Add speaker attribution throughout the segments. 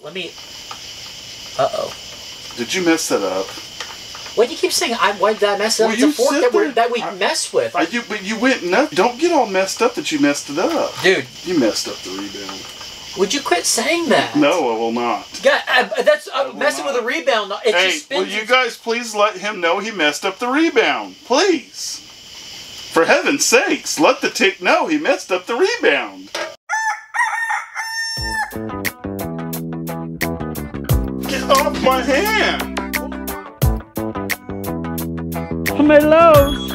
Speaker 1: Let me... Uh-oh.
Speaker 2: Did you mess that up?
Speaker 1: Why do you keep saying, why did I mess it up? It's a fork that we mess with.
Speaker 2: But you went nuts. Don't get all messed up that you messed it up.
Speaker 1: Dude.
Speaker 2: You messed up the rebound.
Speaker 1: Would you quit saying that?
Speaker 2: No, I will not.
Speaker 1: God, that's messing with a rebound. It just spins.
Speaker 2: Will you guys please let him know he messed up the rebound? Please. For heaven's sakes, let the tick know he messed up the rebound. Get off my hand!
Speaker 1: Tomatoes!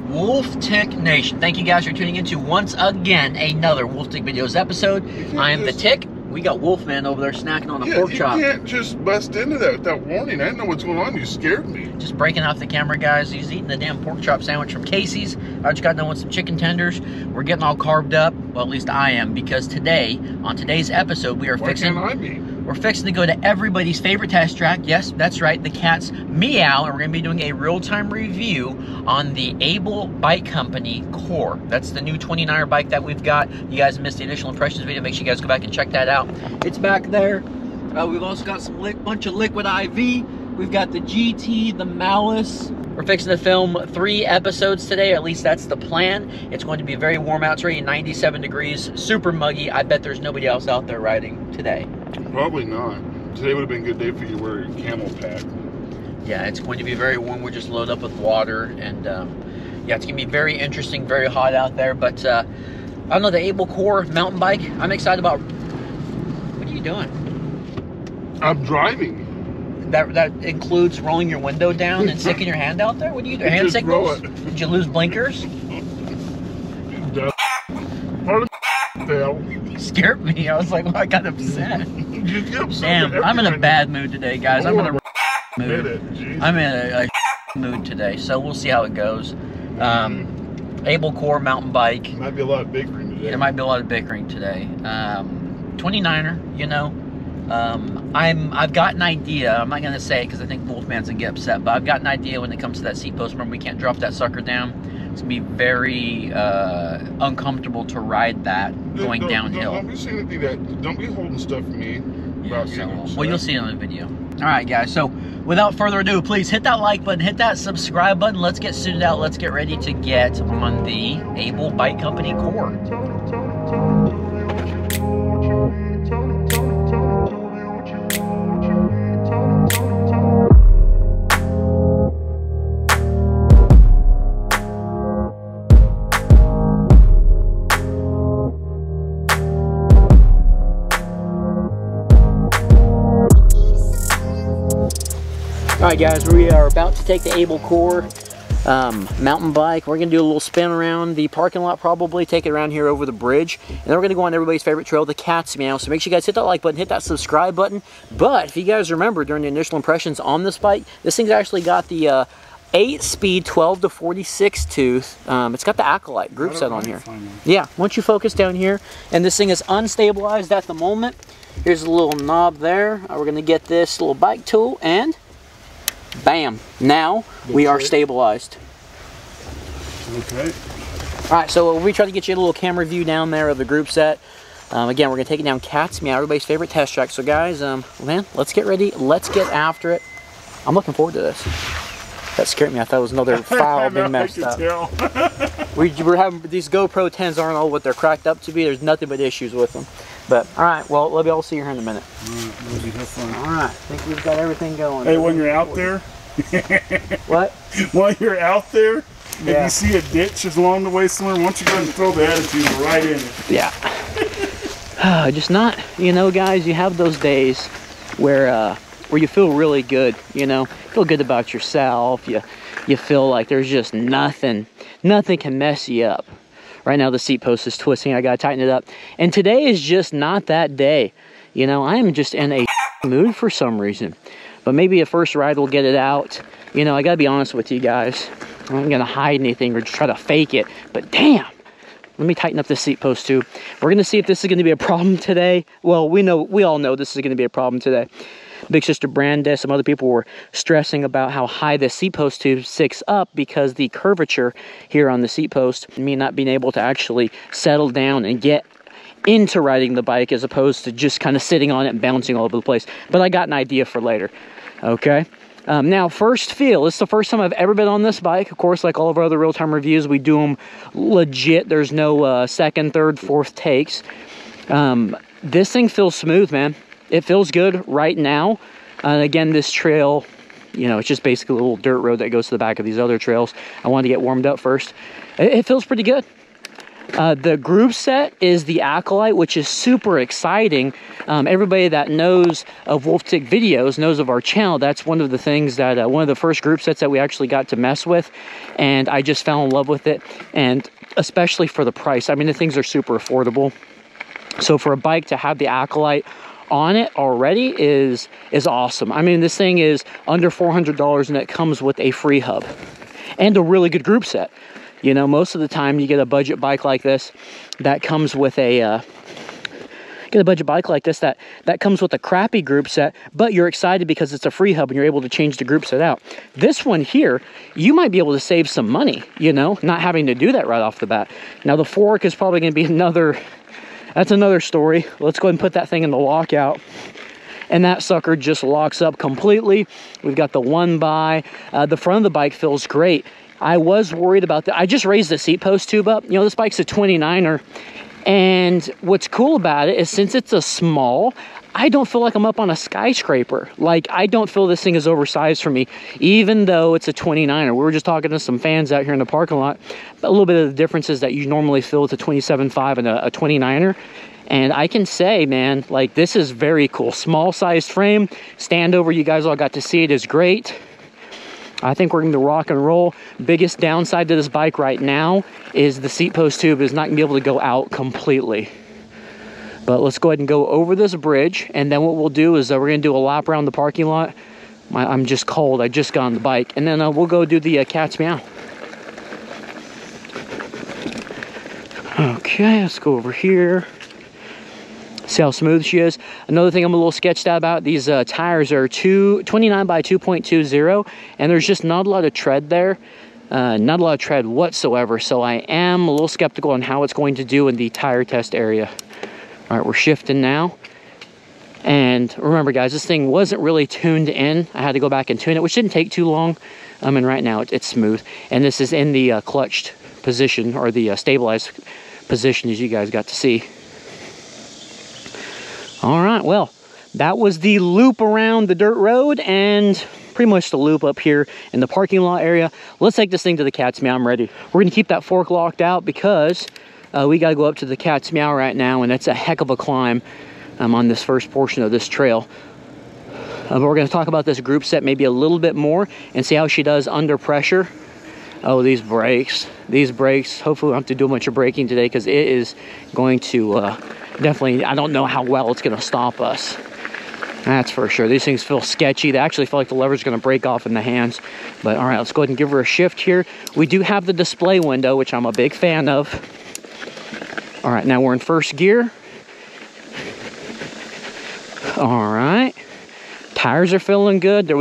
Speaker 1: Wolf Tick Nation, thank you guys for tuning into once again another Wolf Tick Videos episode. I am the Tick. We got Wolfman over there snacking on a pork chop.
Speaker 2: You can't just bust into that without warning. I didn't know what's going on. You scared me.
Speaker 1: Just breaking off the camera, guys. He's eating the damn pork chop sandwich from Casey's. I just got done with some chicken tenders. We're getting all carved up. Well, at least I am, because today, on today's episode, we are fixing...
Speaker 2: Why can't I be?
Speaker 1: We're fixing to go to everybody's favorite test track. Yes, that's right, the cat's Meow, and we're going to be doing a real-time review on the Able Bike Company Core. That's the new 29er bike that we've got. You guys missed the initial impressions video. Make sure you guys go back and check that out. It's back there. We've also got some bunch of liquid IV. We've got the GT, the Malice. We're fixing to film 3 episodes today, or at least that's the plan. It's going to be very warm out. It's already 97 degrees, super muggy. I bet there's nobody else out there riding today.
Speaker 2: Probably not. Today would have been a good day for you to wear your camel pack.
Speaker 1: Yeah, it's going to be very warm. We're just loaded up with water, and yeah, it's going to be very interesting, very hot out there. But I don't know, the Able Core mountain bike, I'm excited about. What are you doing?
Speaker 2: I'm driving.
Speaker 1: That includes rolling your window down and sticking your hand out there? What do you do? Hand signals? Did you lose blinkers? You scared me. I was like, well, I got upset. Damn, I'm in a bad mood today, guys. I'm in a mood. I'm in a mood today, so we'll see how it goes. Able Core mountain bike.
Speaker 2: Might be a lot of bickering today.
Speaker 1: There might be a lot of bickering today. 29er, you know. I've got an idea. I'm not gonna say it because I think Wolfman's gonna get upset, but I've got an idea when it comes to that seat post. Remember, we can't drop that sucker down. It's gonna be very uncomfortable to ride that going downhill.
Speaker 2: Don't be saying anything that. Don't be holding stuff from me.
Speaker 1: Yeah, well, you'll see it on the video. All right, guys. So, without further ado, please hit that like button, hit that subscribe button. Let's get suited out. Let's get ready to get on the Able Bike Company Core. Alright guys, we are about to take the Able Core mountain bike. We're going to do a little spin around the parking lot, probably take it around here over the bridge, and then we're going to go on everybody's favorite trail, the cat's Meow. So make sure you guys hit that like button, hit that subscribe button. But if you guys remember during the initial impressions on this bike, this thing's actually got the 8-speed 12 to 46 tooth. It's got the Acolyte group set on here. Yeah, once you focus down here, and this thing is unstabilized at the moment. Here's a little knob there. We're going to get this little bike tool, and bam, now we are stabilized.
Speaker 2: Okay.
Speaker 1: Alright, so we try to get you a little camera view down there of the group set. Again, we're going to take it down cat's Meow, everybody's favorite test track. So guys, man, let's get ready. Let's get after it. I'm looking forward to this. That scared me. I thought it was another file being messed up. We're having these GoPro 10s aren't all what they're cracked up to be. There's nothing but issues with them. But alright, well, let me all see you here in a minute. Alright, I think we've got everything going.
Speaker 2: Hey, when you're out there,
Speaker 1: what?
Speaker 2: While you're out there, if you see a ditch is along the way somewhere, why don't you go ahead and throw the attitude right in it?
Speaker 1: Yeah. Just not, you know, guys, you have those days where you feel really good, you know, feel good about yourself. You feel like there's just nothing can mess you up. Right now the seat post is twisting. I gotta tighten it up. And today is just not that day. You know, I am just in a mood for some reason. But maybe a first ride will get it out. You know, I gotta be honest with you guys. I'm not gonna hide anything or just try to fake it. But damn, let me tighten up this seat post too. We're gonna see if this is gonna be a problem today. Well, we all know this is gonna be a problem today. Big Sister Brandis, some other people were stressing about how high the seat post tube sticks up because the curvature here on the seat post, me not being able to actually settle down and get into riding the bike as opposed to just kind of sitting on it and bouncing all over the place. But I got an idea for later. Okay. Now, first feel. This is the first time I've ever been on this bike. Of course, like all of our other real-time reviews, we do them legit. There's no second, third, fourth takes. This thing feels smooth, man. It feels good right now. Again, this trail, you know, it's just basically a little dirt road that goes to the back of these other trails. I wanted to get warmed up first. It feels pretty good. The group set is the Acolyte, which is super exciting. Everybody that knows of Wolftick videos knows of our channel. That's one of the things that, one of the first group sets that we actually got to mess with. And I just fell in love with it. And especially for the price. I mean, the things are super affordable. So for a bike to have the Acolyte on it already is awesome. I mean, this thing is under $400 and it comes with a free hub. And a really good group set. You know, most of the time you get a budget bike like this that comes with a that comes with a crappy group set, but you're excited because it's a free hub and you're able to change the group set out. This one here, you might be able to save some money, you know, not having to do that right off the bat. Now the fork is probably going to be that's another story. Let's go ahead and put that thing in the lockout. And that sucker just locks up completely. We've got the one by. The front of the bike feels great. I was worried about that. I just raised the seat post tube up. You know, this bike's a 29er. And what's cool about it is since it's a small, I don't feel like I'm up on a skyscraper. Like, I don't feel this thing is oversized for me, even though it's a 29er. We were just talking to some fans out here in the parking lot. A little bit of the differences that you normally feel with a 27.5 and a 29er. And I can say, man, like, this is very cool. Small sized frame, stand over, you guys all got to see it, is great. I think we're going to rock and roll. Biggest downside to this bike right now is the seat post tube is not going to be able to go out completely. But let's go ahead and go over this bridge. And then what we'll do is we're going to do a lap around the parking lot. I'm just cold. I just got on the bike. And then we'll go do the cat's meow. Okay, let's go over here. See how smooth she is. Another thing I'm a little sketched out about, these tires are 29 by 2.20, and there's just not a lot of tread there. Not a lot of tread whatsoever, so I am a little skeptical on how it's going to do in the tire test area. All right, we're shifting now. And remember, guys, this thing wasn't really tuned in. I had to go back and tune it, which didn't take too long. And right now it's smooth. And this is in the clutched position, or the stabilized position, as you guys got to see. All right, well, that was the loop around the dirt road and pretty much the loop up here in the parking lot area. Let's take this thing to the cat's meow. I'm ready. We're going to keep that fork locked out because we got to go up to the cat's meow right now, and it's a heck of a climb on this first portion of this trail. But we're going to talk about this group set maybe a little bit more and see how she does under pressure. Oh, these brakes. Hopefully we don't have to do much of braking today because it is going to definitely, I don't know how well it's going to stop us. That's for sure. These things feel sketchy. They actually feel like the lever's going to break off in the hands. But all right, let's go ahead and give her a shift here. We do have the display window, which I'm a big fan of. All right, now we're in first gear. All right. Tires are feeling good. That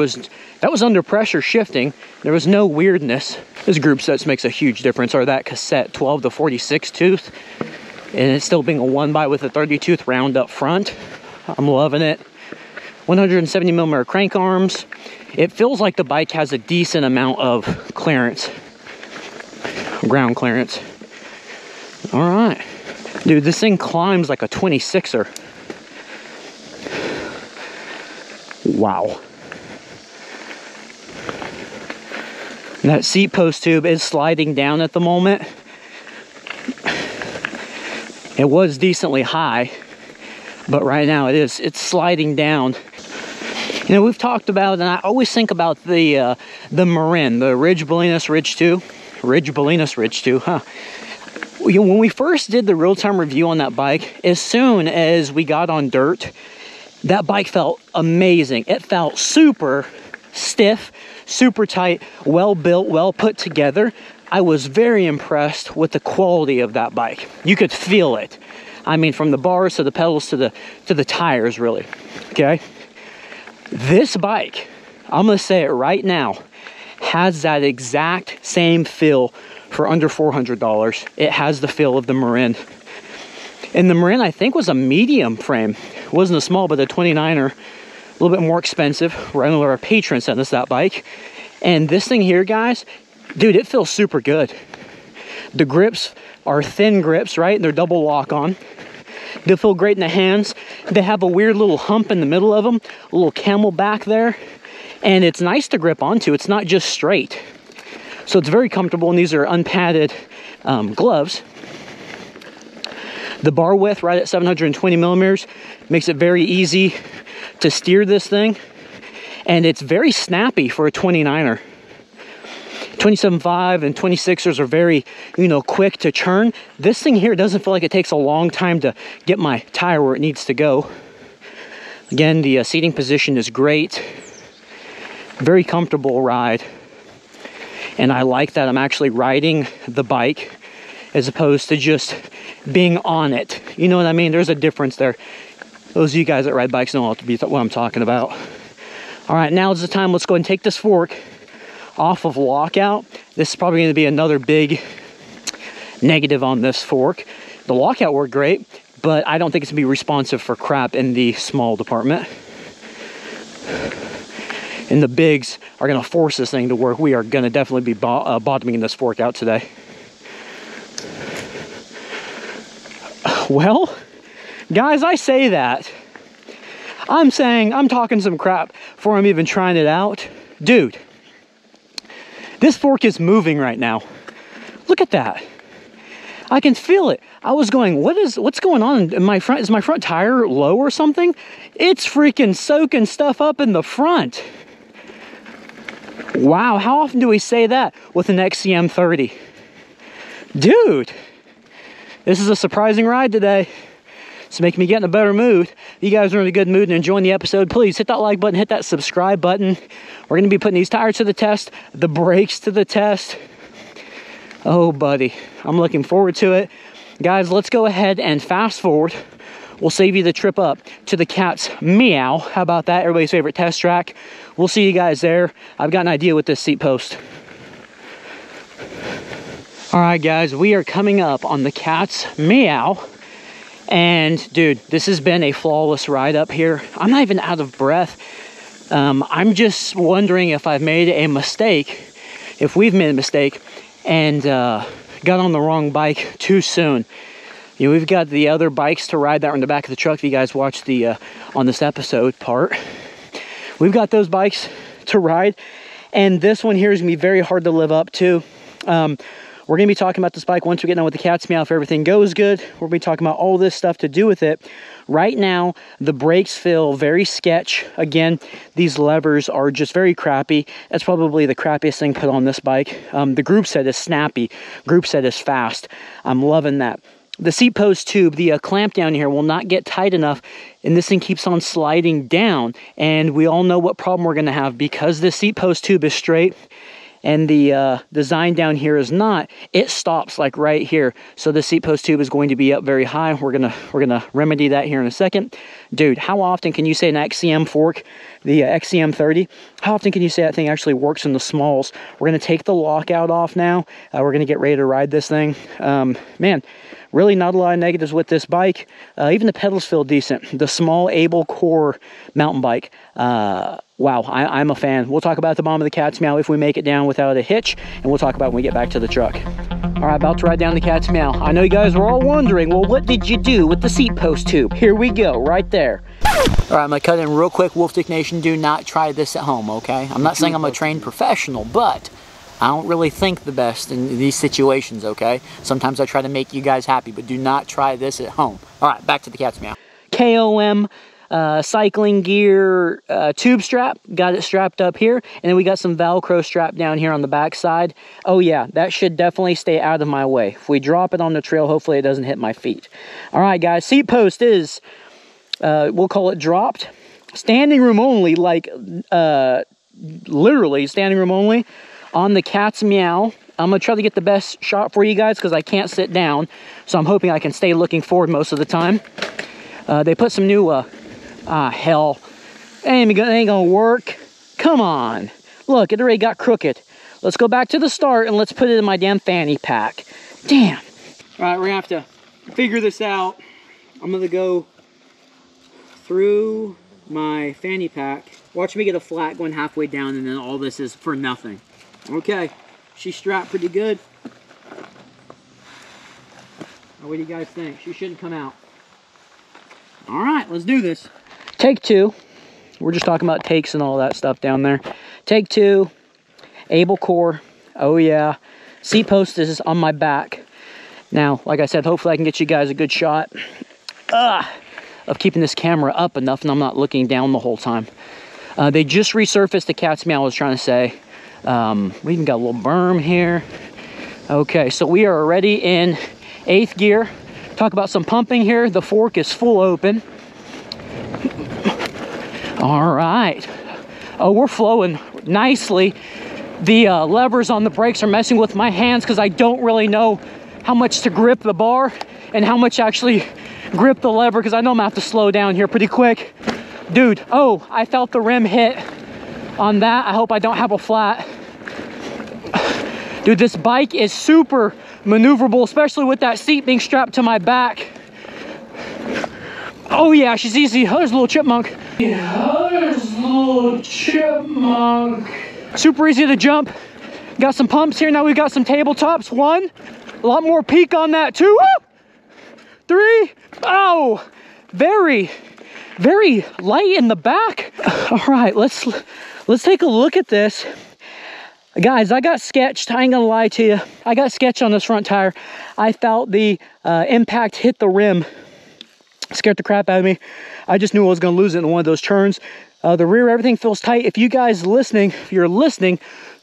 Speaker 1: was under pressure shifting. There was no weirdness. This group sets makes a huge difference. Or that cassette 12 to 46 tooth. And it's still being a 1x with a 30 tooth round up front. I'm loving it. 170mm crank arms. It feels like the bike has a decent amount of clearance. Ground clearance. All right. Dude, this thing climbs like a 26er. Wow. And that seat post tube is sliding down at the moment. It was decently high, but right now it's sliding down. You know, we've talked about, and I always think about the Marin, the Ridge Bolinas Ridge 2. Ridge Bolinas Ridge 2, huh? When we first did the real-time review on that bike, as soon as we got on dirt, that bike felt amazing. It felt super stiff, super tight, well built, well put together. I was very impressed with the quality of that bike. You could feel it. I mean, from the bars to the pedals to the tires, really. Okay. This bike, I'm gonna say it right now, has that exact same feel for under $400. It has the feel of the Marin. And the Marin, I think, was a medium frame. It wasn't a small, but a 29er, a little bit more expensive. I know our Patron sent us that bike. And this thing here, guys, dude, it feels super good. The grips are thin grips, right? They're double lock on. They feel great in the hands. They have a weird little hump in the middle of them, a little camel back there. And it's nice to grip onto. It's not just straight. So it's very comfortable, and these are unpadded gloves. The bar width right at 720 millimeters makes it very easy to steer this thing. And it's very snappy for a 29er. 27.5 and 26ers are very, you know, quick to churn. This thing here doesn't feel like it takes a long time to get my tire where it needs to go. Again, the seating position is great. Very comfortable ride. And I like that I'm actually riding the bike as opposed to just being on it. You know what I mean? There's a difference there. Those of you guys that ride bikes know what I'm talking about. All right, now is the time. Let's go ahead and take this fork off of lockout. This is probably going to be another big negative on this fork. The lockout worked great, but I don't think it's going to be responsive for crap in the small department. And the bigs are going to force this thing to work. We are going to definitely be bottoming this fork out today. Well, guys, I say that. I'm talking some crap before I'm even trying it out. Dude, this fork is moving right now. Look at that. I can feel it. I was going, what's going on in my front? Is my front tire low or something? It's freaking soaking stuff up in the front. Wow, how often do we say that with an XCM30? Dude, this is a surprising ride today. It's making me get in a better mood. If you guys are in a good mood and enjoying the episode, please hit that like button, hit that subscribe button. We're going to be putting these tires to the test, the brakes to the test. Oh, buddy, I'm looking forward to it. Guys, let's go ahead and fast forward. We'll save you the trip up to the cat's Meow. How about that? Everybody's favorite test track. We'll see you guys there. I've got an idea with this seat post. All right, guys, we are coming up on the cat's Meow. And dude, this has been a flawless ride up here. I'm not even out of breath. I'm just wondering if I've made a mistake, if we've made a mistake and got on the wrong bike too soon. You know, we've got the other bikes to ride that are in the back of the truck. If you guys watched the on this episode part, we've got those bikes to ride, and this one here is gonna be very hard to live up to. We're going to be talking about this bike once we get done with the cat's Meow. If everything goes good, we're going to be talking about all this stuff to do with it. Right now, the brakes feel very sketch. Again, these levers are just very crappy. That's probably the crappiest thing put on this bike. The group set is snappy. Group set is fast. I'm loving that. The seat post tube, the clamp down here will not get tight enough, and this thing keeps on sliding down. And we all know what problem we're going to have because this seat post tube is straight and the design down here is not. It stops like right here. So the seat post tube is going to be up very high. We're gonna remedy that here in a second. Dude, how often can you say an XCM fork, the XCM30, how often can you say that thing actually works in the smalls? We're gonna take the lockout off now. We're gonna get ready to ride this thing. Man, really not a lot of negatives with this bike. Even the pedals feel decent. The small Able Core mountain bike. Wow, I'm a fan. We'll talk about the bottom of the cat's Meow if we make it down without a hitch, and we'll talk about it when we get back to the truck. All right, about to ride down the cat's Meow. I know you guys were all wondering, well, what did you do with the seat post tube? Here we go, right there. All right, I'm gonna cut in real quick. Wolf Dick Nation, do not try this at home, okay? I'm not saying I'm a trained professional, but I don't really think the best in these situations, okay? Sometimes I try to make you guys happy, but do not try this at home. All right, back to the cat's Meow. KOM cycling gear tube strap, got it strapped up here, and then we got some Velcro strap down here on the back side. Oh yeah, that should definitely stay out of my way. If we drop it on the trail, hopefully it doesn't hit my feet. All right, guys, seat post is, we'll call it dropped. Standing room only, like literally standing room only on the cat's Meow. I'm gonna try to get the best shot for you guys because I can't sit down, so I'm hoping I can stay looking forward most of the time. They put some new hell, Ain't gonna work. Come on. Look, it already got crooked. Let's go back to the start and let's put it in my damn fanny pack. Damn. All right, we're gonna have to figure this out. I'm gonna go through my fanny pack. Watch me get a flat going halfway down, and then all this is for nothing. Okay, she's strapped pretty good. What do you guys think? She shouldn't come out. All right, let's do this. Take two. We're just talking about takes and all that stuff down there. Take two. Able core. Oh yeah. Seat post is on my back. Now, like I said, hopefully I can get you guys a good shot of keeping this camera up enough and I'm not looking down the whole time. They just resurfaced the cat's meow I was trying to say. We even got a little berm here. Okay, so we are already in 8th gear. Talk about some pumping here. The fork is full open. All right. Oh, we're flowing nicely. The levers on the brakes are messing with my hands because I don't really know how much to grip the bar and how much actually grip the lever, because I know I'm gonna have to slow down here pretty quick. Dude, oh, I felt the rim hit on that. I hope I don't have a flat. Dude, this bike is super maneuverable, especially with that seat being strapped to my back. Oh yeah, she's easy. Oh, there's a little chipmunk. Yeah, there's a little chipmunk. Super easy to jump. Got some pumps here. Now we've got some tabletops. 1, a lot more peak on that. 2, woo! 3, oh, very light in the back. All right, let's take a look at this. Guys, I got sketched. I ain't gonna lie to you. I got sketched on this front tire. I felt the impact hit the rim. Scared the crap out of me. I just knew I was gonna lose it in one of those turns. The rear, everything feels tight. If you guys listening, if you're listening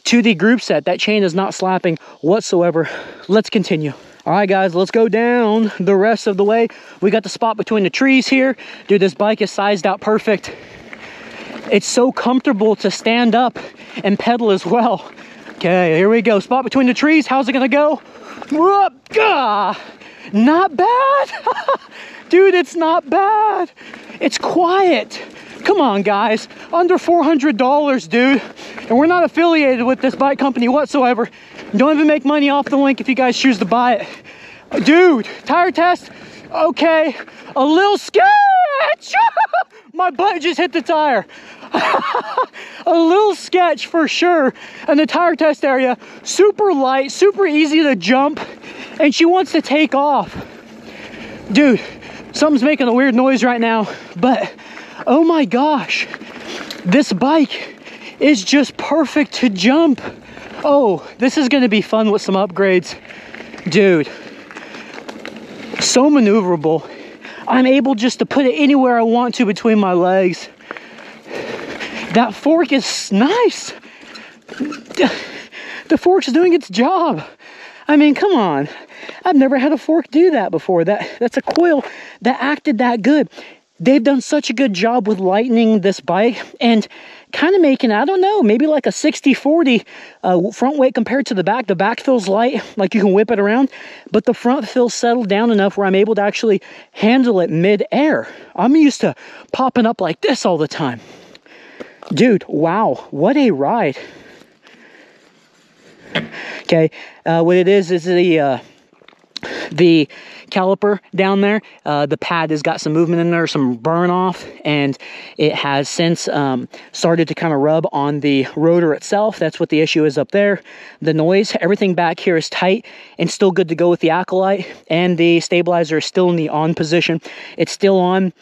Speaker 1: to the group set, that chain is not slapping whatsoever. Let's continue. All right, guys, let's go down the rest of the way. We got the spot between the trees here. Dude, this bike is sized out perfect. It's so comfortable to stand up and pedal as well. Okay, here we go. Spot between the trees. How's it gonna go? Whoop! Ah, not bad. Dude, it's not bad. It's quiet. Come on, guys. Under $400, dude. And we're not affiliated with this bike company whatsoever. Don't even make money off the link if you guys choose to buy it. Dude, tire test. Okay, a little sketch. My butt just hit the tire. A little sketch for sure. And the tire test area, super light, super easy to jump. And she wants to take off. Dude, something's making a weird noise right now, but oh my gosh, this bike is just perfect to jump. Oh, this is gonna be fun with some upgrades. Dude, so maneuverable. I'm able just to put it anywhere I want to between my legs. That fork is nice. The fork's doing its job. I mean, come on. I've never had a fork do that before. That's a coil that acted that good. They've done such a good job with lightening this bike and kind of making, I don't know, maybe like a 60-40 front weight compared to the back. The back feels light, like you can whip it around, but the front feels settled down enough where I'm able to actually handle it mid-air. I'm used to popping up like this all the time. Dude, wow, what a ride. Okay, what it is the caliper down there, the pad has got some movement in there, some burn off, and it has since started to kind of rub on the rotor itself. That's what the issue is up there. The noise, everything back here is tight and still good to go with the Acolyte, and the stabilizer is still in the on position. It's still on.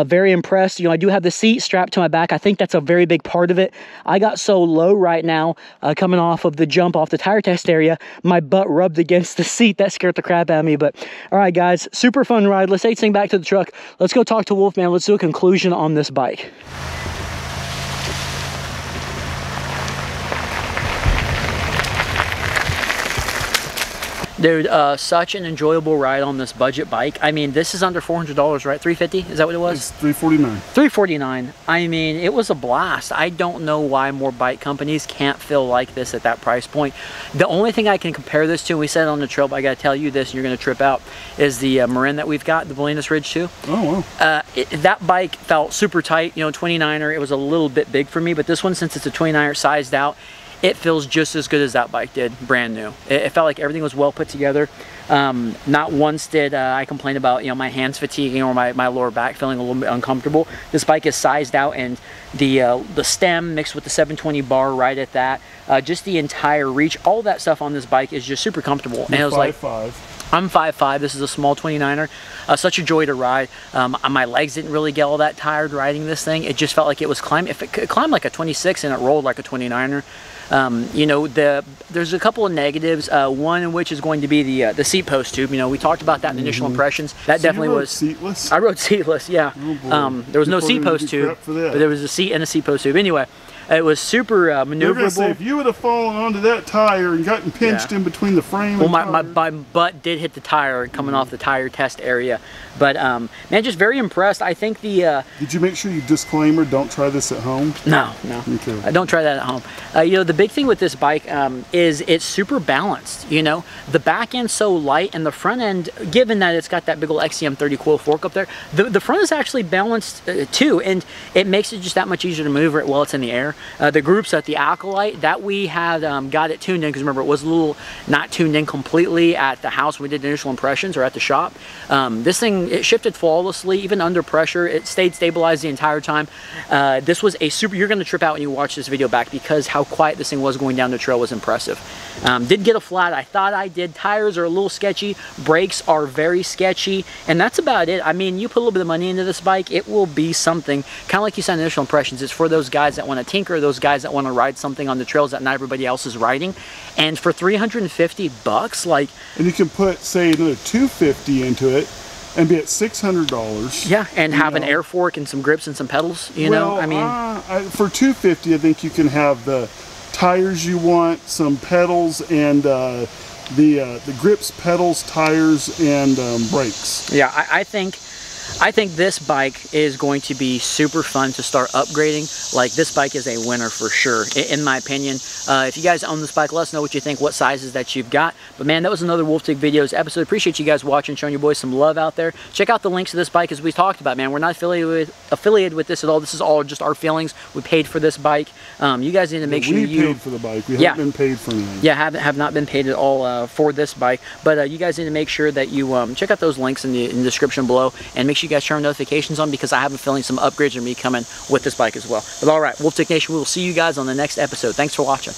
Speaker 1: Very impressed. You know, I do have the seat strapped to my back. I think that's a very big part of it. I got so low right now, coming off of the jump off the tire test area, my butt rubbed against the seat. That scared the crap out of me. But all right, guys, super fun ride. Let's take this thing back to the truck. Let's go talk to Wolfman. Let's do a conclusion on this bike. Dude, such an enjoyable ride on this budget bike. I mean, this is under $400, right? $350? Is that what it was?
Speaker 2: It's $349.
Speaker 1: $349. I mean, it was a blast. I don't know why more bike companies can't feel like this at that price point. The only thing I can compare this to, and we said it on the trail, but I got to tell you this, and you're going to trip out, is the Marin that we've got, the Bolinas Ridge 2.
Speaker 2: Oh, wow.
Speaker 1: That bike felt super tight, you know, 29er. It was a little bit big for me, but this one, since it's a 29er sized out, it feels just as good as that bike did, brand new. It felt like everything was well put together. Not once did I complain about, you know, my hands fatiguing or my lower back feeling a little bit uncomfortable. This bike is sized out, and the stem mixed with the 720 bar right at that, just the entire reach, all that stuff on this bike is just super comfortable. And it was like, I'm 5'5", this is a small 29er. Such a joy to ride. My legs didn't really get all that tired riding this thing. It just felt like it was climbing. If it climbed like a 26 and it rolled like a 29er. You know, there's a couple of negatives. One in which is going to be the seat post tube. You know, we talked about that in initial impressions. That definitely was
Speaker 2: seatless.
Speaker 1: I rode seatless, yeah.
Speaker 2: Oh,
Speaker 1: there was no seat post tube, but there was a seat and a seat post tube. Anyway, it was super maneuverable.
Speaker 2: Say, if you would have fallen onto that tire and gotten pinched in between the frame and
Speaker 1: my butt did hit the tire coming off the tire test area. But man, just very impressed. I think the
Speaker 2: did you make sure you disclaimer, don't try this at home?
Speaker 1: No.
Speaker 2: Okay.
Speaker 1: Don't try that at home. You know, the big thing with this bike is it's super balanced. You know, the back end's so light, and the front end, given that it's got that big old XCM30 coil fork up there, the front is actually balanced too, and it makes it just that much easier to maneuver it while it's in the air. The groups at the Acolyte that we had got it tuned in, because remember, it was a little not tuned in completely at the house when we did initial impressions or at the shop. This thing, it shifted flawlessly, even under pressure. It stayed stabilized the entire time. This was a super, you're going to trip out when you watch this video back, because how quiet this thing was going down the trail was impressive. Did get a flat, I thought I did. Tires are a little sketchy, brakes are very sketchy, and that's about it. I mean, you put a little bit of money into this bike, it will be something. Kind of like you said in initial impressions, it's for those guys that want to tinker, those guys that want to ride something on the trails that not everybody else is riding. And for $350, like,
Speaker 2: and you can put, say, another $250 into it and be at $600.
Speaker 1: Yeah, and have an air fork and some grips and some pedals. You know, I mean,
Speaker 2: for $250, I think you can have the tires you want, some pedals, and the grips, pedals, tires, and brakes.
Speaker 1: Yeah, I think this bike is going to be super fun to start upgrading. Like, this bike is a winner for sure, in my opinion. If you guys own this bike, let us know what you think, what sizes that you've got. But man, that was another WolfTik Videos episode. Appreciate you guys watching, showing your boys some love out there. Check out the links to this bike, as we talked about, man. We're not affiliated with this at all. This is all just our feelings. We paid for this bike. You guys need to make sure
Speaker 2: we paid for the bike. We haven't been paid for anything.
Speaker 1: Yeah, have not been paid at all for this bike. But you guys need to make sure that you check out those links in the description below, and make sure you guys turn notifications on, because I have a feeling some upgrades are going to be coming with this bike as well. But all right, WolfTik Nation, we will see you guys on the next episode. Thanks for watching.